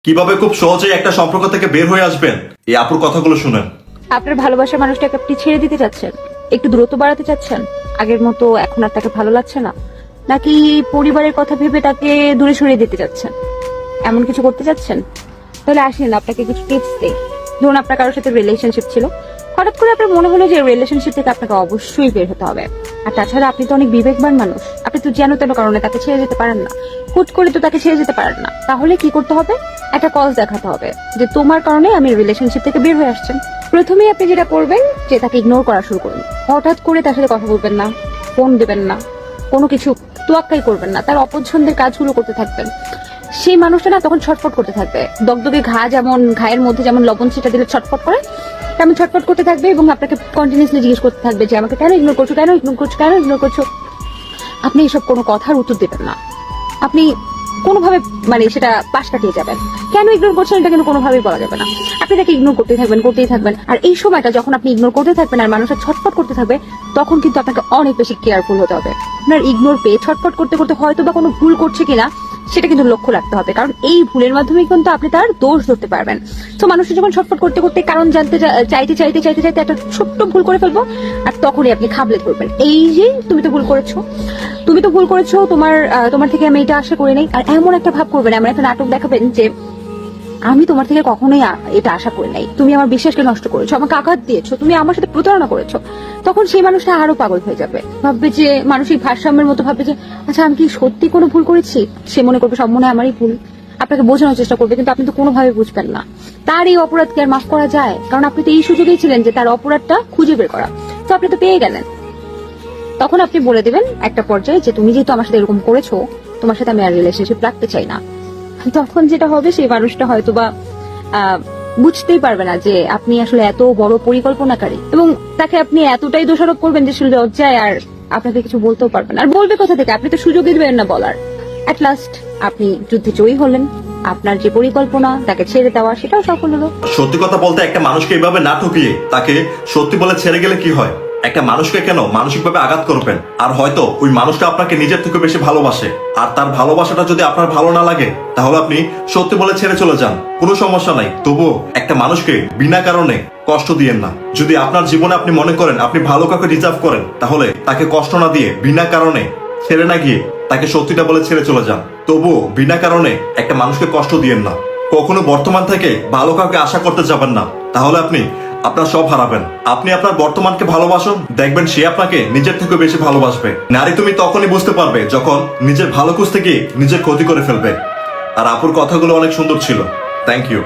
কিভাবে খুব সহজেই একটা সম্পর্ক থেকে বের হয়ে আসবেন, এই আপুর কথাগুলো শুনেন। আপনার ভালোবাসার মানুষটাকে আপনি ছেড়ে দিতে চাচ্ছেন, একটু দূরত্ব বাড়াতে চাচ্ছেন, আগের মতো এখন আর তাকে ভালো লাগছে না, নাকি পরিবারের কথা ভেবে তাকে দূরে সরিয়ে দিতে চাচ্ছেন, এমন কিছু করতে চাচ্ছেন? তাহলে আসেন আপনাকে কিছু টিপস দেই। ধরুন আপনার কারোর সাথে রিলেশনশিপ ছিল, হঠাৎ করে আপনার মনে হলো যে রিলেশনশিপ থেকে আপনাকে অবশ্যই বের হতে হবে। আর তাছাড়া আপনি তো অনেক বিবেকবান মানুষ, আপনি তো যেন তেন কারণে তাকে ছেড়ে যেতে পারেন না, হুট করে তো তাকে ছেড়ে যেতে পারেন না। তাহলে কি করতে হবে? একটা কজ দেখাতে হবে যে তোমার কারণে আমি রিলেশনশিপ থেকে বের হয়ে আসছেন। প্রথমেই আপনি যেটা করবেন যে তাকে ইগনোর করা শুরু করুন। হঠাৎ করে তার সাথে কথা বলবেন না, ফোন দেবেন না, কোনো কিছু তোয়াক্কাই করবেন না, তার অপছন্দের কাজগুলো করতে থাকবেন। সেই মানুষটা না তখন ছটফট করতে থাকবে, দগদগে ঘা যেমন ঘায়ের মধ্যে যেমন লবণ ছিটা দিলে ছটফট করে তেমন ছটফট করতে থাকবে এবং আপনাকে কন্টিনিউসলি জিজ্ঞেস করতে থাকবে যে আমাকে কেন ইগনোর করছো, কেন ইগনোর করছো, কেন ইগনোর করছো। আপনি এসব কোনো কথার উত্তর দেবেন না, আপনি কোনোভাবে সেটা পাশ কাটিয়ে যাবেন। কেন ইগনোর করছেন এটা কিন্তু কোনোভাবেই বলা যাবে না, আপনি তাকে ইগনোর করতেই থাকবেন, করতেই থাকবেন। আর এই সময়টা যখন আপনি ইগনোর করতে থাকবেন আর মানুষের ছটফট করতে থাকবে, তখন কিন্তু আপনাকে অনেক বেশি কেয়ারফুল হতে হবে। আপনার ইগনোর পেয়ে ছটফট করতে করতে হয়তো বা কোনো ভুল করছে কিনা সেটা কিন্তু লক্ষ্য রাখতে হবে, কারণ এই ভুলের মাধ্যমে কিন্তু আপনি তার দোষ ধরতে পারবেন। তো মানুষের যখন ছটফট করতে করতে কারণ জানতে চাইতে চাইতে চাইতে চাইতে একটা ছোট্ট ভুল করে ফেলবো, আর তখনই আপনি খাবলে ধরবেন এই যে তুমি তো ভুল করেছো, তুমি তো ভুল করেছো, তোমার থেকে আমি এটা আশা করি নাই। আর এমন একটা ভাব করবেন, এমন একটা নাটক দেখাবেন যে আমি তোমার থেকে কখনোই এটা আশা করি নাই, তুমি আমার বিশ্বাসকে নষ্ট করেছো, আমাকে আঘাত দিয়েছো, তুমি আমার সাথে প্রতারণা করেছো। তখন সেই মানুষটা আরো পাগল হয়ে যাবে, ভাববে যে মানসিক ভারসাম্যের মতো ভাববে যে আচ্ছা আমি কি সত্যি কোনো ভুল করেছি। সে মনে করবে সব মনে হয় আমারই ভুল, আপনাকে বোঝানোর চেষ্টা করবে, কিন্তু আপনি তো কোনোভাবে বুঝবেন না তার এই অপরাধকে আর মাফ করা যায়, কারণ আপনি তো এই সুযোগেই ছিলেন যে তার অপরাধটা খুঁজে বের করা, তো আপনি তো পেয়ে গেলেন। তখন আপনি বলে দেবেন একটা পর্যায়ে যে তুমি যেহেতু আমার সাথে এরকম করেছো, তোমার সাথে আমি আর রিলেশনশিপ রাখতে চাই না। তখন যেটা হবে সেই মানুষটা হয়তোবা বুঝতেই পারবে না যে আপনি আসলে এত বড় পরিকল্পনাকারী, এবং তাকে আপনি এতটাই দোষারোপ করবেন যে সে লজ্জায় আর আপনাকে কিছু বলতেও পারবেন না। আর বলবে কোথা থেকে, আপনি তো সুযোগই দিবেন না বলার। অ্যাট লাস্ট আপনি যুদ্ধে জয়ী হলেন, আপনার যে পরিকল্পনা তাকে ছেড়ে দেওয়া সেটাও সফল হলো। সত্যি কথা বলতে, একটা মানুষকে এইভাবে না ঠকিয়ে তাকে সত্যি বলে ছেড়ে গেলে কি হয়? একটা মানুষকে কেন মানসিকভাবে আঘাত করবেন? আর হয়তো ওই মানুষটা আপনাকে নিজের থেকে বেশি ভালোবাসে, আর তার ভালোবাসাটা যদি আপনার ভালো না লাগে তাহলে আপনি সত্যি বলে ছেড়ে চলে যান, কোনো সমস্যা নাই। তবুও একটা মানুষকে বিনা কারণে কষ্ট দিয়েন না। যদি আপনার জীবনে আপনি মনে করেন আপনি ভালো কাউকে রিজার্ভ করেন, তাহলে তাকে কষ্ট না দিয়ে বিনা কারণে ছেড়ে না গিয়ে তাকে সত্যিটা বলে ছেড়ে চলে যান। তবুও বিনা কারণে একটা মানুষকে কষ্ট দিয়েন না। কখনো বর্তমান থেকে ভালো কাউকে আশা করতে যাবেন না, তাহলে আপনি আপনার সব হারাবেন। আপনি আপনার বর্তমানকে ভালোবাসুন, দেখবেন সে আপনাকে নিজের থেকে বেশি ভালোবাসবে। নারী তুমি তখনই বুঝতে পারবে যখন নিজের ভালো খুঁজতে গিয়ে নিজের ক্ষতি করে ফেলবে। আর আপুর কথাগুলো অনেক সুন্দর ছিল। Thank you.